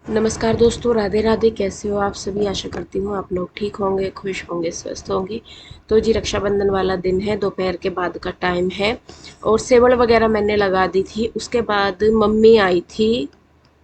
नमस्कार दोस्तों, राधे राधे। कैसे हो आप सभी? आशा करती हूँ आप लोग ठीक होंगे, खुश होंगे, स्वस्थ होंगे। तो जी, रक्षाबंधन वाला दिन है, दोपहर के बाद का टाइम है और सेवड़ वगैरह मैंने लगा दी थी। उसके बाद मम्मी आई थी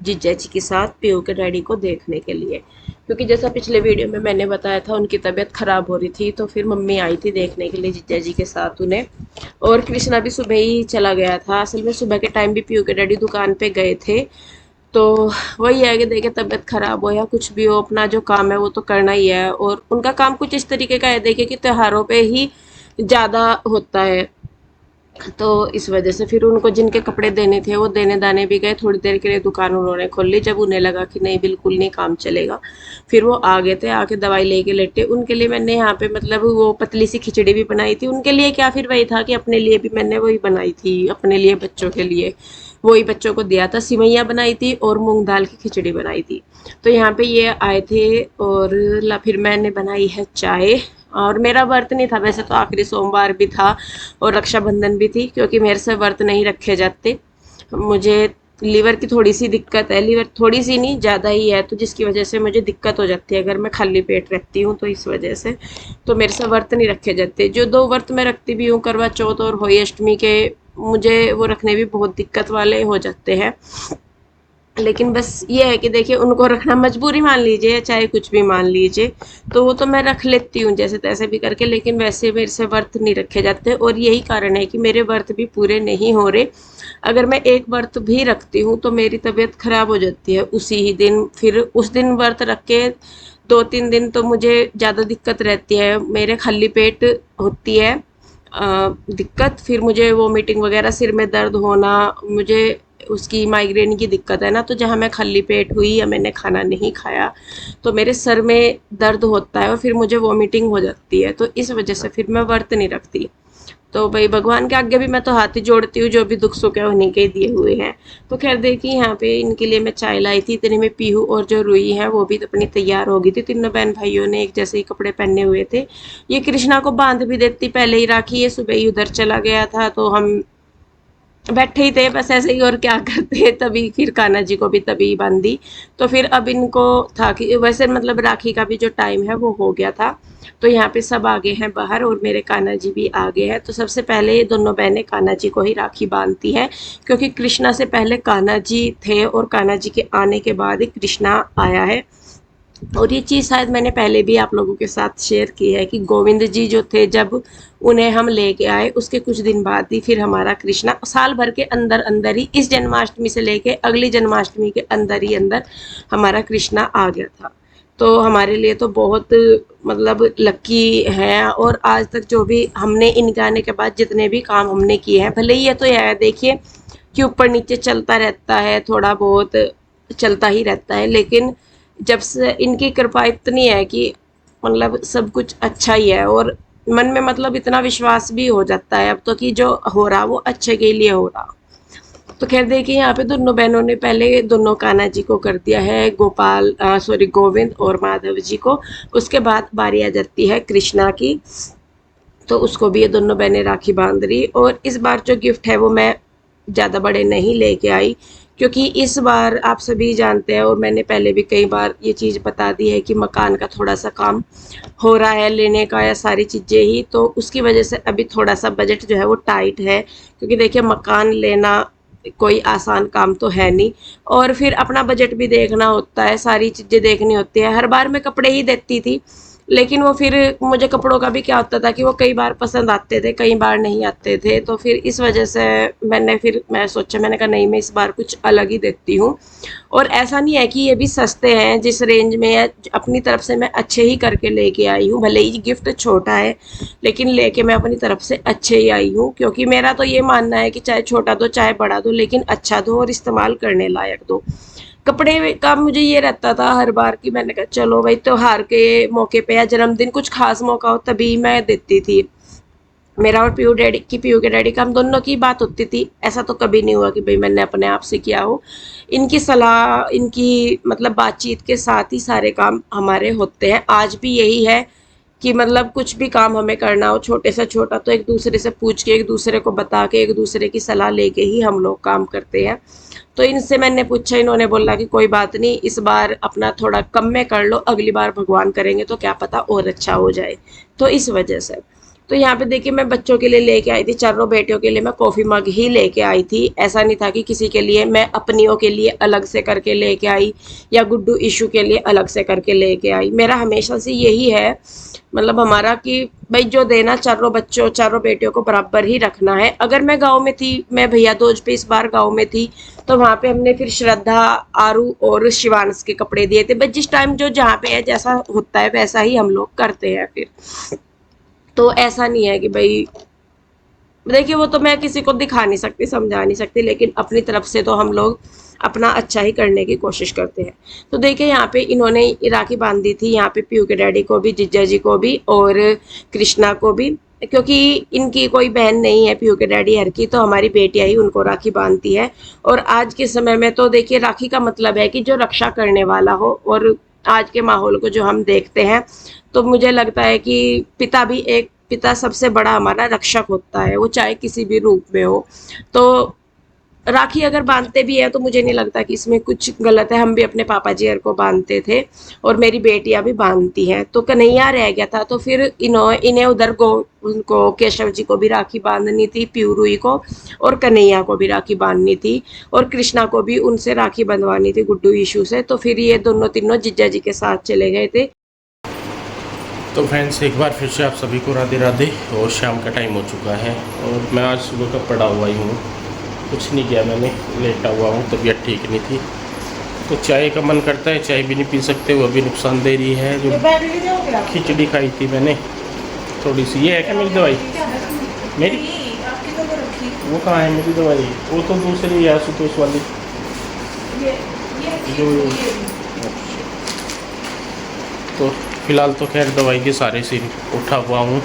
जीजा जी के साथ पीयू के डैडी को देखने के लिए, क्योंकि जैसा पिछले वीडियो में मैंने बताया था उनकी तबीयत खराब हो रही थी, तो फिर मम्मी आई थी देखने के लिए जीजा जी के साथ उन्हें। और कृष्णा भी सुबह ही चला गया था। असल में सुबह के टाइम भी पीयू के डैडी दुकान पे गए थे। तो वही है कि देखिए, तबीयत खराब हो या कुछ भी हो, अपना जो काम है वो तो करना ही है। और उनका काम कुछ इस तरीके का है, देखिए, कि त्योहारों पे ही ज़्यादा होता है। तो इस वजह से फिर उनको जिनके कपड़े देने थे वो देने दाने भी गए। थोड़ी देर के लिए दुकान उन्होंने खोल ली, जब उन्हें लगा कि नहीं, बिल्कुल नहीं काम चलेगा, फिर वो आ गए थे। आके दवाई लेके लेटे। उनके लिए मैंने यहाँ पे मतलब वो पतली सी खिचड़ी भी बनाई थी उनके लिए। क्या, फिर वही था कि अपने लिए भी मैंने वही बनाई थी, अपने लिए, बच्चों के लिए वही बच्चों को दिया था। सिवैयाँ बनाई थी और मूंग दाल की खिचड़ी बनाई थी। तो यहाँ पे ये आए थे और फिर मैंने बनाई है चाय। और मेरा व्रत नहीं था वैसे, तो आखिरी सोमवार भी था और रक्षाबंधन भी थी, क्योंकि मेरे से व्रत नहीं रखे जाते। मुझे लीवर की थोड़ी सी दिक्कत है, लीवर थोड़ी सी नहीं, ज़्यादा ही है, तो जिसकी वजह से मुझे दिक्कत हो जाती है अगर मैं खाली पेट रखती हूँ, तो इस वजह से तो मेरे से व्रत नहीं रखे जाते। जो दो व्रत मैं रखती भी हूँ, करवा चौथ और होली अष्टमी के, मुझे वो रखने भी बहुत दिक्कत वाले हो जाते हैं। लेकिन बस ये है कि देखिए, उनको रखना मजबूरी मान लीजिए, चाहे कुछ भी मान लीजिए, तो वो तो मैं रख लेती हूँ जैसे तैसे भी करके। लेकिन वैसे मेरे से व्रत नहीं रखे जाते और यही कारण है कि मेरे व्रत भी पूरे नहीं हो रहे। अगर मैं एक व्रत भी रखती हूँ तो मेरी तबीयत खराब हो जाती है उसी ही दिन। फिर उस दिन व्रत रख के 2-3 दिन तो मुझे ज़्यादा दिक्कत रहती है, मेरे खाली पेट होती है दिक्कत। फिर मुझे वोमिटिंग वगैरह, सिर में दर्द होना, मुझे उसकी माइग्रेन की दिक्कत है ना, तो जहाँ मैं खाली पेट हुई या मैंने खाना नहीं खाया तो मेरे सर में दर्द होता है और फिर मुझे वोमिटिंग हो जाती है। तो इस वजह से फिर मैं व्रत नहीं रखती। तो भाई, भगवान के आगे भी मैं तो हाथ ही जोड़ती हूँ, जो भी दुख सुख है उन्हीं के ही दिए हुए हैं। तो खैर देखिए, यहाँ पे इनके लिए मैं चाय लाई थी। इतने में पीहू और जो रुई है वो भी अपनी तैयार हो गई थी। तीनों बहन भाइयों ने एक जैसे ही कपड़े पहने हुए थे। ये कृष्णा को बांध भी देती पहले ही राखी, ये सुबह ही उधर चला गया था, तो हम बैठे ही थे बस ऐसे ही, और क्या करते। तभी फिर कान्हा जी को भी तभी बांधी। तो फिर अब इनको था कि वैसे मतलब राखी का भी जो टाइम है वो हो गया था। तो यहाँ पे सब आगे हैं बाहर और मेरे कान्हा जी भी आगे हैं। तो सबसे पहले ये दोनों बहनें कान्हा जी को ही राखी बांधती हैं, क्योंकि कृष्णा से पहले कान्हा जी थे और कान्हा जी के आने के बाद ही कृष्णा आया है। और ये चीज़ शायद मैंने पहले भी आप लोगों के साथ शेयर की है कि गोविंद जी जो थे, जब उन्हें हम लेके आए उसके कुछ दिन बाद ही फिर हमारा कृष्णा, साल भर के अंदर अंदर ही, इस जन्माष्टमी से लेके अगली जन्माष्टमी के अंदर ही अंदर हमारा कृष्णा आ गया था। तो हमारे लिए तो बहुत मतलब लकी है। और आज तक जो भी हमने इनके आने के बाद जितने भी काम हमने किए हैं, भले ही ये तो यह है देखिए कि ऊपर नीचे चलता रहता है, थोड़ा बहुत चलता ही रहता है, लेकिन जब से इनकी कृपा इतनी है कि मतलब सब कुछ अच्छा ही है। और मन में मतलब इतना विश्वास भी हो जाता है अब तो कि जो हो रहा वो अच्छे के लिए हो रहा। तो खैर देखिए, यहाँ पे दोनों बहनों ने पहले दोनों कान्हा जी को कर दिया है, गोपाल सॉरी गोविंद और माधव जी को। उसके बाद बारी आ जाती है कृष्णा की, तो उसको भी ये दोनों बहनें राखी बांध रही। और इस बार जो गिफ्ट है वो मैं ज़्यादा बड़े नहीं लेके आई, क्योंकि इस बार आप सभी जानते हैं और मैंने पहले भी कई बार ये चीज़ बता दी है कि मकान का थोड़ा सा काम हो रहा है, लेने का या सारी चीज़ें ही, तो उसकी वजह से अभी थोड़ा सा बजट जो है वो टाइट है। क्योंकि देखिए, मकान लेना कोई आसान काम तो है नहीं, और फिर अपना बजट भी देखना होता है, सारी चीज़ें देखनी होती है। हर बार मैं कपड़े ही देती थी, लेकिन वो फिर मुझे कपड़ों का भी क्या होता था कि वो कई बार पसंद आते थे, कई बार नहीं आते थे। तो फिर इस वजह से मैं सोचा, मैंने कहा नहीं, मैं इस बार कुछ अलग ही देती हूँ। और ऐसा नहीं है कि ये भी सस्ते हैं, जिस रेंज में है अपनी तरफ से मैं अच्छे ही करके लेके आई हूँ। भले ही गिफ्ट छोटा है, लेकिन लेके मैं अपनी तरफ से अच्छे ही आई हूँ, क्योंकि मेरा तो ये मानना है कि चाहे छोटा दो चाहे बड़ा दो, लेकिन अच्छा दो और इस्तेमाल करने लायक दो। कपड़े का मुझे ये रहता था हर बार कि मैंने कहा चलो भाई, त्योहार के मौके पे या जन्मदिन कुछ खास मौका हो तभी मैं देती थी। मेरा और पीयू के डैडी का, हम दोनों की बात होती थी। ऐसा तो कभी नहीं हुआ कि भाई मैंने अपने आप से किया हो। इनकी सलाह, इनकी मतलब बातचीत के साथ ही सारे काम हमारे होते हैं। आज भी यही है कि मतलब कुछ भी काम हमें करना हो छोटे से छोटा तो एक दूसरे से पूछ के, एक दूसरे को बता के, एक दूसरे की सलाह लेके ही हम लोग काम करते हैं। तो इनसे मैंने पूछा, इन्होंने बोला कि कोई बात नहीं, इस बार अपना थोड़ा कम में कर लो, अगली बार भगवान करेंगे तो क्या पता और अच्छा हो जाए। तो इस वजह से तो यहाँ पे देखिए मैं बच्चों के लिए लेके आई थी, चारों बेटियों के लिए मैं कॉफ़ी मग ही लेके आई थी। ऐसा नहीं था कि किसी के लिए, मैं अपनियों के लिए अलग से करके लेके आई या गुड्डू इशू के लिए अलग से करके लेके आई। मेरा हमेशा से यही है, मतलब हमारा, कि भाई जो देना चारों बच्चों चारों बेटियों को बराबर ही रखना है। अगर मैं गांव में थी, मैं भैया दूज पे इस बार गांव में थी, तो वहां पे हमने फिर श्रद्धा, आरू और शिवांश के कपड़े दिए थे। बस जिस टाइम जो जहाँ पे है जैसा होता है वैसा ही हम लोग करते हैं फिर। तो ऐसा नहीं है कि भाई, देखिए वो तो मैं किसी को दिखा नहीं सकती, समझा नहीं सकती, लेकिन अपनी तरफ से तो हम लोग अपना अच्छा ही करने की कोशिश करते हैं। तो देखिए यहाँ पे इन्होंने राखी बांधी थी, यहाँ पे पीयू के डैडी को भी, जिज्जा जी को भी और कृष्णा को भी, क्योंकि इनकी कोई बहन नहीं है पीयू के डैडी हर की, तो हमारी बेटियां ही उनको राखी बांधती है। और आज के समय में तो देखिए राखी का मतलब है कि जो रक्षा करने वाला हो। और आज के माहौल को जो हम देखते हैं, तो मुझे लगता है कि पिता सबसे बड़ा हमारा रक्षक होता है, वो चाहे किसी भी रूप में हो। तो राखी अगर बांधते भी है तो मुझे नहीं लगता कि इसमें कुछ गलत है। हम भी अपने पापा जी को बांधते थे और मेरी बेटियां भी बांधती हैं। तो कन्हैया रह गया था, तो फिर इन्हें उधर को, उनको केशव जी को भी राखी बांधनी थी, प्यूरुई को, और कन्हैया को भी राखी बांधनी थी, और कृष्णा को भी उनसे राखी बंधवानी थी गुड्डू इशू से। तो फिर ये दोनों तीनों जिज्जा जी के साथ चले गए थे। तो फ्रेंड्स, एक बार फिर से आप सभी को राधे राधे। और शाम का टाइम हो चुका है और मैं आज सुबह का पड़ा हुआ ही हूँ, कुछ नहीं किया मैंने, लेटा हुआ हूँ, तबीयत ठीक नहीं थी। तो चाय का मन करता है, चाय भी नहीं पी सकते, वो भी नुकसान दे रही है। जो खिचड़ी खाई थी मैंने थोड़ी सी, ये है क्या मेरी दवाई? मेरी वो कहाँ है मेरी दवाई? वो तो दूसरी है, सुतोष वाली जो। तो फिलहाल तो खैर दवाई के सारे सिर उठा हुआ हूँ,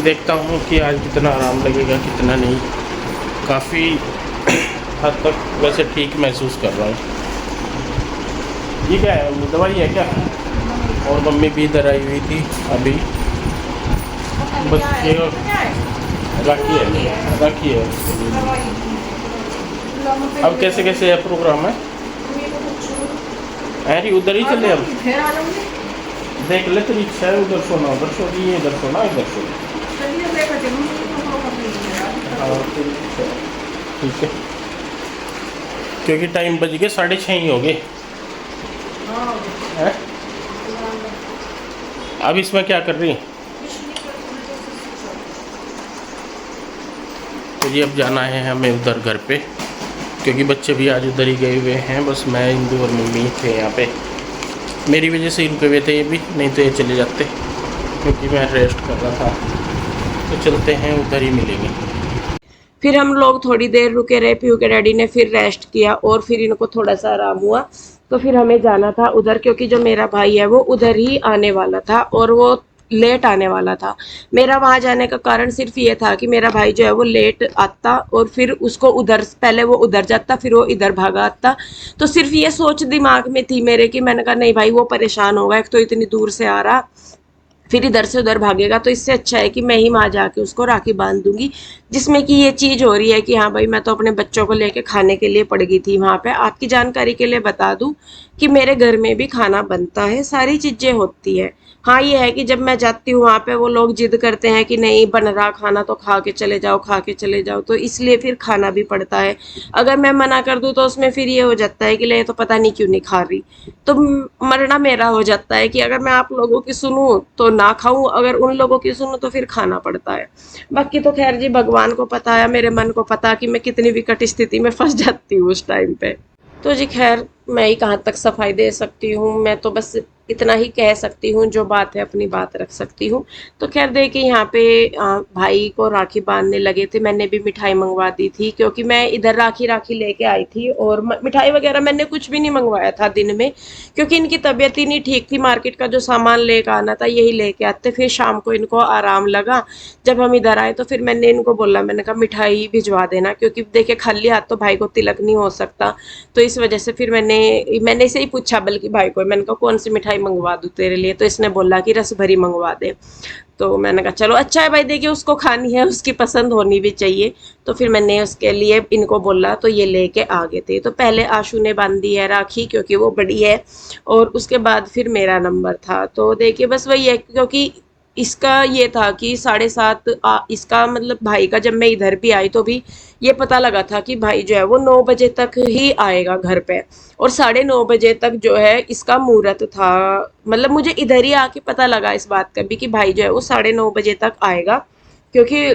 देखता हूँ कि आज कितना आराम लगेगा कितना नहीं। काफ़ी हद तक वैसे ठीक महसूस कर रहा हूँ। ये क्या है, दवाई है क्या? और मम्मी भी इधर आई हुई थी अभी, बच्चे राखी है। अब कैसे कैसे है प्रोग्राम है? अरे उधर ही चले, अब देख ले, तेरी इच्छा है, उधर सोना उधर सो रही है, इधर सोना इधर सो। हाँ ठीक है, क्योंकि टाइम बज गए 6:30 ही हो गए। अब इसमें क्या कर रही है? तो ये अब जाना है हमें उधर घर पे, क्योंकि बच्चे भी आज उधर ही गए हुए हैं। बस मैं, इंदू और मम्मी थे यहाँ पे। मेरी वजह से ही रुके हुए थे ये भी, नहीं तो ये चले जाते, क्योंकि मैं रेस्ट कर रहा था। तो चलते हैं, उधर ही मिलेंगे। फिर हम लोग थोड़ी देर रुके रहे, पीयू के डैडी ने फिर रेस्ट किया और फिर इनको थोड़ा सा आराम हुआ। तो फिर हमें जाना था उधर, क्योंकि जो मेरा भाई है वो उधर ही आने वाला था और वो लेट आने वाला था। मेरा वहां जाने का कारण सिर्फ ये था कि मेरा भाई जो है वो लेट आता और फिर उसको उधर, पहले वो उधर जाता फिर वो इधर भागा आता। तो सिर्फ ये सोच दिमाग में थी मेरे कि मैंने कहा नहीं भाई, वो परेशान होगा, एक तो इतनी दूर से आ रहा, फिर इधर से उधर भागेगा, तो इससे अच्छा है कि मैं ही वहां जाके उसको राखी बांध दूंगी। जिसमें कि ये चीज हो रही है कि हाँ भाई, मैं तो अपने बच्चों को लेके खाने के लिए पड़ गई थी वहां पे। आपकी जानकारी के लिए बता दूं कि मेरे घर में भी खाना बनता है, सारी चीजें होती है। हाँ ये है कि जब मैं जाती हूँ वहां पे वो लोग जिद करते हैं कि नहीं बन रहा खाना तो खा के चले जाओ, खा के चले जाओ, तो इसलिए फिर खाना भी पड़ता है। अगर मैं मना कर दूं तो उसमें फिर ये हो जाता है कि ले तो पता नहीं क्यों नहीं खा रही। तो मरना मेरा हो जाता है कि अगर मैं आप लोगों की सुनूं तो ना खाऊं, अगर उन लोगों की सुनूं तो फिर खाना पड़ता है। बाकी तो खैर जी भगवान को पता है, मेरे मन को पता कि मैं कितनी विकट स्थिति में फंस जाती हूँ उस टाइम पे। तो जी खैर, मैं ही कहाँ तक सफाई दे सकती हूँ, मैं तो बस इतना ही कह सकती हूँ, जो बात है अपनी बात रख सकती हूँ। तो खैर देखिए यहाँ पे भाई को राखी बांधने लगे थे, मैंने भी मिठाई मंगवा दी थी, क्योंकि मैं इधर राखी राखी लेके आई थी और मिठाई वगैरह मैंने कुछ भी नहीं मंगवाया था दिन में, क्योंकि इनकी तबीयत ही नहीं ठीक थी। मार्केट का जो सामान लेकर आना था यही लेके आते, फिर शाम को इनको आराम लगा। जब हम इधर आए तो फिर मैंने इनको बोला, मैंने कहा मिठाई भिजवा देना, क्योंकि देखिए खाली हाथ तो भाई को तिलक नहीं हो सकता। तो इस वजह से फिर मैंने मैंने इसे ही पूछा बल्कि भाई को, मैंने कहा कौन सी मिठाई मंगवा दूँ तेरे लिए, तो इसने बोला कि रस भरी मंगवा दे। तो मैंने कहा चलो अच्छा है भाई, देखिए उसको खानी है, उसकी पसंद होनी भी चाहिए। तो फिर मैंने उसके लिए इनको बोला तो ये लेके आ गए थे। तो पहले आशु ने बांधी है राखी क्योंकि वो बड़ी है, और उसके बाद फिर मेरा नंबर था। तो देखिए बस वही है, क्योंकि इसका ये था कि 7:30 इसका मतलब भाई का, जब मैं इधर भी आई तो भी ये पता लगा था कि भाई जो है वो 9 बजे तक ही आएगा घर पे, और 9:30 बजे तक जो है इसका मुहूर्त था। मतलब मुझे इधर ही आके पता लगा इस बात का भी कि भाई जो है वो 9:30 बजे तक आएगा, क्योंकि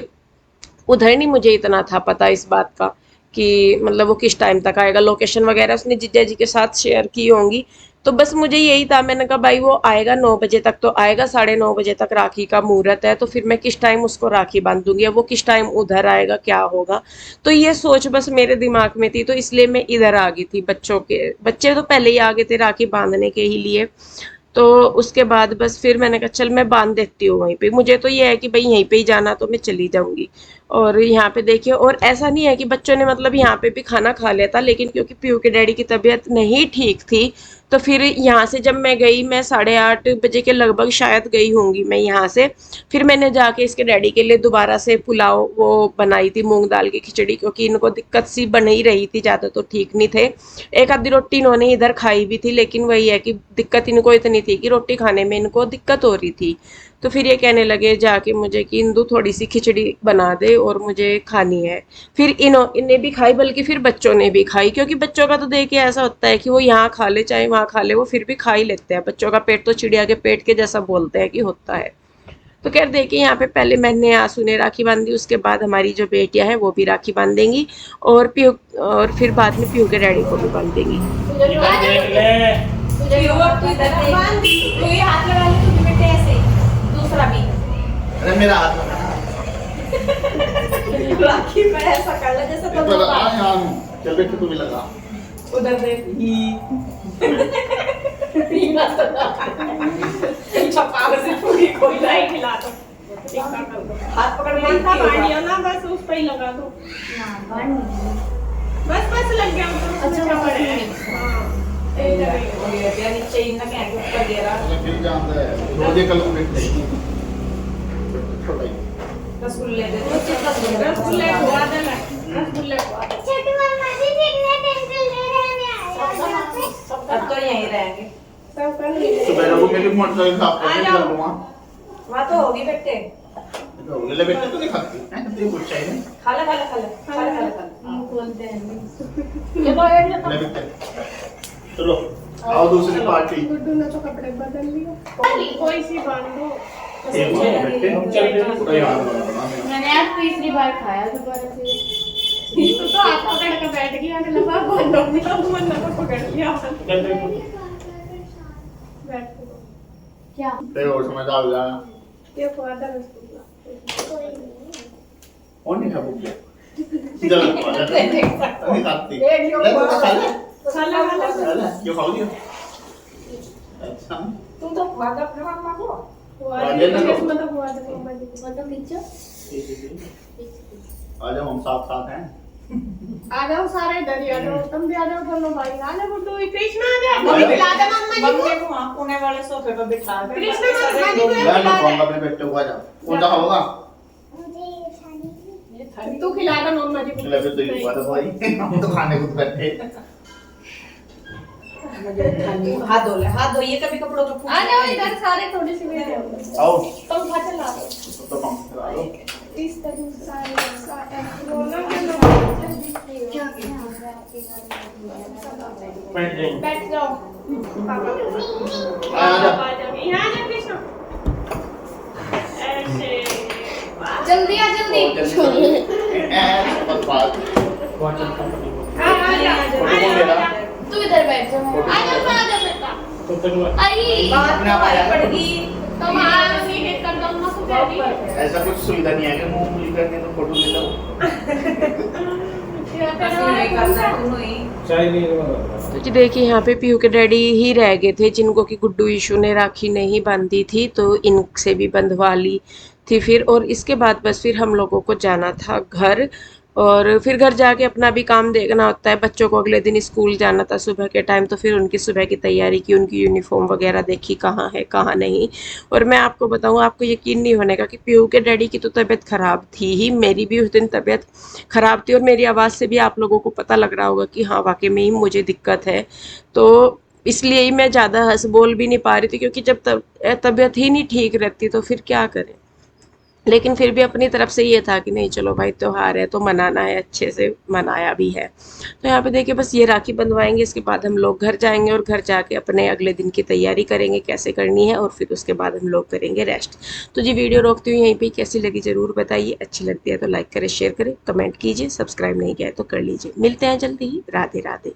उधर नहीं मुझे इतना था पता इस बात का कि मतलब वो किस टाइम तक आएगा। लोकेशन वगैरह उसने जीजा जी के साथ शेयर की होंगी। तो बस मुझे यही था, मैंने कहा भाई वो आएगा 9 बजे तक तो आएगा, 9:30 बजे तक राखी का मुहूर्त है, तो फिर मैं किस टाइम उसको राखी बांधूंगी, अब वो किस टाइम उधर आएगा, क्या होगा। तो ये सोच बस मेरे दिमाग में थी, तो इसलिए मैं इधर आ गई थी। बच्चे तो पहले ही आ गए थे राखी बांधने के ही लिए। तो उसके बाद बस फिर मैंने कहा चल मैं बांध देती हूँ वहीं पे, मुझे तो ये है कि भाई यहीं पे ही जाना, तो मैं चली जाऊंगी। और यहाँ पे देखिए, और ऐसा नहीं है कि बच्चों ने मतलब यहाँ पे भी खाना खा लिया था, लेकिन क्योंकि पीयू के डैडी की तबीयत नहीं ठीक थी, तो फिर यहाँ से जब मैं गई, मैं 8:30 बजे के लगभग शायद गई होंगी मैं यहाँ से। फिर मैंने जाके इसके डैडी के लिए दोबारा से पुलाव वो बनाई थी, मूंग दाल की खिचड़ी, क्योंकि इनको दिक्कत सी बन ही रही थी, ज़्यादा तो ठीक नहीं थे। एक आधी रोटी इन्होंने इधर खाई भी थी, लेकिन वही है कि दिक्कत इनको इतनी थी कि रोटी खाने में इनको दिक्कत हो रही थी। तो फिर ये कहने लगे जाके मुझे कि इंदु थोड़ी सी खिचड़ी बना दे और मुझे खानी है। फिर इन्हें भी खाई, बल्कि फिर बच्चों ने भी खाई, क्योंकि बच्चों का तो देखिए ऐसा होता है कि वो यहाँ खा ले चाहे वहाँ खा ले, वो फिर भी खा ही लेते हैं। बच्चों का पेट तो चिड़िया के पेट के जैसा बोलते हैं कि होता है। तो खैर देखिए, यहाँ पे पहले मैंने आंसू ने राखी बांधी, उसके बाद हमारी जो बेटियां हैं वो भी राखी बांधेंगी, और पीयू, और फिर बाद में पीयू के डैडी को भी बांधेंगी। इधर देख ले। अब तू इधर देख, तू ये हाथ लगा ले, तू भी बेटे ऐसे, दूसरा भी। अरे मेरा हाथ लगा। राखी पे ऐसा कर ले जैसे तो लगा यहाँ हूँ। चल बेटे तू भी लगा। उधर देख। छपाव से पूरी कोई नहीं खिला दो। हाथ पकड़ के माथा बांधियो ना, बस उस पे ही लगा दो। बस बस लग गया तो अच्छा अच्छा पकड़ है। है। हाँ ए यार नीचे इनका क्या है ऊपर दे रहा। मैं फिर जानता है। रोजे कल को बेटे। थोड़ा ही। रसगुल्ले दे दो। रसगुल्ले खुआ दे ना, रसगुल्ले खुआ दे। छोटी मम्मा जी कितने टेंशन ले रहे हैं। अब तो यहीं रहेंगे। सब कर तो लीजिए। मेरा वो मेरी मोटरसाइकिल साफ कर आ जाओ। लूँगा। वहाँ तो होगी बेटे। तो ले बेटे तो नहीं खाती। हैं तो कुछ चाहिए। खा ले खा ले खा ले खा ले खा ले खा ले। मुंह खोलते हैं। ये तो ये तो ले बेटे। चलो आओ दूसरी पार्टी। गुड्डू ने तो कपड़े बदल लिए। कोई सी बांधो। एक और बेटे। पूरा याद रखना। मैंने आज तीसरी बार खाया दोबारा से। तो हाथ पकड़ के बैठ गया, मैंने लगा बंदो में तो मन को पकड़ लिया। बैठ गो। क्या? फिर और समझ आ गया। ये खुआ दे रसगुल्ला। और नहीं खा बुक चलो नहीं खाती ले तो खा ले खाला खाला। खा ले क्यों खाओगी अच्छा तुम तो खुआ दो अपने मामा को। खुआ खुआ दे दे ना लो। इसमें तो खुआ दे मम्मा जी को। फोटो खींचो। आ जाओ हम साथ साथ हैं आ जाओ सारे इधर ही आ जाओ, तुम भी आ जाओ दोनों भाई। आ जाओ गुड्डू, कृष्णा आ जाओ। मम्मी खिला दे मम्मा जी को। मम्मी को वहाँ कोने वाले सोफे पर बिठा दे। कृष्णा मम्मा जी को मैं खिला ना दे। अपने बेटे को आ जाओ कौन सा खाओगा तू खिला दे मम्मा जी को। ले फिर तो ये बात है भाई हम तो खाने को बैठे हाथ धो ले, हाथ धोइए कभी कपड़ों को फूल। आ जाओ इधर सारे, थोड़ी सी मेरे आओ पंखा चला दो। तो पंख आ जाओ इस तरह सारे रोना के लोग बैठ जाओ। पापा के साथ। आ जा आ जाओ, यहाँ आ जाओ कृष्णा। ऐसे जल्दी आ जल्दी। बस बात आ जा। तू इधर बैठ जा। आ जा बेटा। आई। बात अपने आप आ जाएगा। पड़गी। तुम आ नहीं है कर दो ना कुछ। ऐसा कुछ सुविधा नहीं है कि मुंह मूली करने तो फोटो ले लो तो जी देखिए, यहाँ पे पीयू के डैडी ही रह गए थे जिनको कि गुड्डू इशू ने राखी नहीं बांधी थी, तो इनसे भी बंधवा ली थी फिर। और इसके बाद बस फिर हम लोगों को जाना था घर। और फिर घर जाके अपना भी काम देखना होता है। बच्चों को अगले दिन स्कूल जाना था सुबह के टाइम, तो फिर उनकी सुबह की तैयारी की, उनकी यूनिफॉर्म वगैरह देखी कहाँ है कहाँ नहीं। और मैं आपको बताऊँ, आपको यकीन नहीं होने का कि पीयू के डैडी की तो तबीयत ख़राब थी ही, मेरी भी उस दिन तबीयत ख़राब थी। और मेरी आवाज़ से भी आप लोगों को पता लग रहा होगा कि हाँ वाकई में ही मुझे दिक्कत है। तो इसलिए ही मैं ज़्यादा हंस बोल भी नहीं पा रही थी, क्योंकि जब तबीयत ही नहीं ठीक रहती तो फिर क्या करें। लेकिन फिर भी अपनी तरफ से ये था कि नहीं चलो भाई त्योहार है तो मनाना है, अच्छे से मनाया भी है। तो यहाँ पे देखिए बस ये राखी बंधवाएंगे, इसके बाद हम लोग घर जाएंगे और घर जाके अपने अगले दिन की तैयारी करेंगे कैसे करनी है, और फिर उसके बाद हम लोग करेंगे रेस्ट। तो जी वीडियो रोकती हूँ यहीं पे, कैसी लगी ज़रूर बताइए, अच्छी लगती है तो लाइक करें, शेयर करें, कमेंट कीजिए, सब्सक्राइब नहीं किया है तो कर लीजिए। मिलते हैं जल्दी ही, राधे राधे।